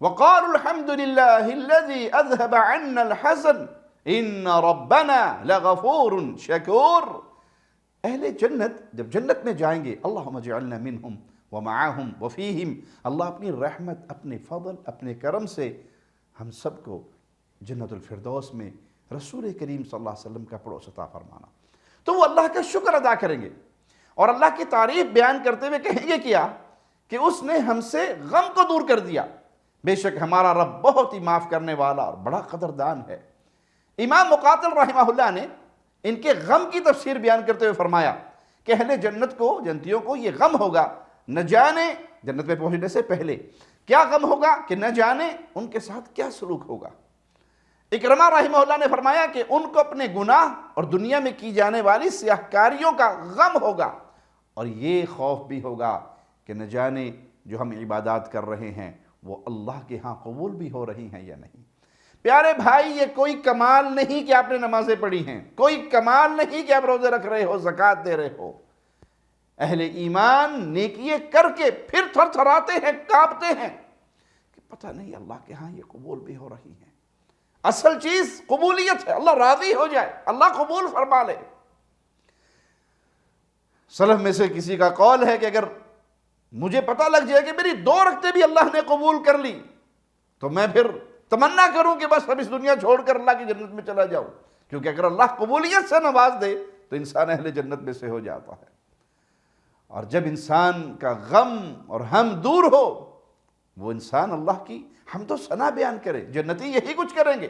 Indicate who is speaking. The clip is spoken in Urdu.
Speaker 1: وَقَالُوا الْحَمْدُ لِلَّهِ الَّذِي أَذْهَبَ عَنَّا الْحَزَنَ إِنَّ رَبَّنَا لَغَفُورٌ شَكُورٌ۔ اہل جنت جب جنت میں جائیں گے، اللہم اجعلنا منہم ومعاہم وفیہم، اللہ اپنی رحمت، اپنے فضل، اپنے کرم سے ہم سب کو جنت الفردوس میں رسول کریم صلی اللہ علیہ وسلم کا پڑوس عطا فرمانا۔ تو وہ اللہ کا شکر ادا کریں گے اور اللہ کی تعریف بیان کرتے ہوئے کہیں گے کیا کہ اس نے ہم سے غم کو دور کر دیا، بے شک ہمارا رب بہت ہی معاف کرنے والا اور بڑا قدردان ہے۔ امام مقاتل رحمہ اللہ نے ان کے غم کی تفسیر بیان کرتے ہوئے فرمایا کہ اہل جنت کو، جنتیوں کو یہ غم ہوگا، نہ جانے جنت میں پہنچنے سے پہلے کیا غم ہوگا کہ نہ جانے ان کے ساتھ کیا سلوک ہوگا۔ اکرمہ رحمہ اللہ نے فرمایا کہ ان کو اپنے گناہ اور دنیا میں کی جانے والی سیاہکاریوں کا غم ہوگا، اور یہ خوف بھی ہوگا کہ نہ جانے جو ہم عبادات کر رہے ہیں وہ اللہ کے ہاں قبول بھی ہو رہی ہیں یا نہیں۔ پیارے بھائی، یہ کوئی کمال نہیں کہ آپ نے نمازیں پڑھی ہیں، کوئی کمال نہیں کہ آپ روزے رکھ رہے ہو، زکوٰۃ دے رہے ہو۔ اہل ایمان نیکیے کر کے پھر تھر تھراتے ہیں، کانپتے ہیں کہ پتہ نہیں اللہ کے ہاں یہ قبول بھی ہو رہی ہیں۔ اصل چیز قبولیت ہے، اللہ راضی ہو جائے، اللہ قبول فرما لے۔ سلف میں سے کسی کا قول ہے کہ اگر مجھے پتہ لگ جائے کہ میری 2 رکعتیں بھی اللہ نے قبول کر لی تو میں پھر تمنا کروں کہ بس اب اس دنیا چھوڑ کر اللہ کی جنت میں چلا جاؤں، کیونکہ اگر اللہ قبولیت سے نواز دے تو انسان اہل جنت میں سے ہو جاتا ہے۔ اور جب انسان کا غم اور ہم دور ہو، وہ انسان اللہ کی حمد و ثنا بیان کرے، جنتی یہی کچھ کریں گے۔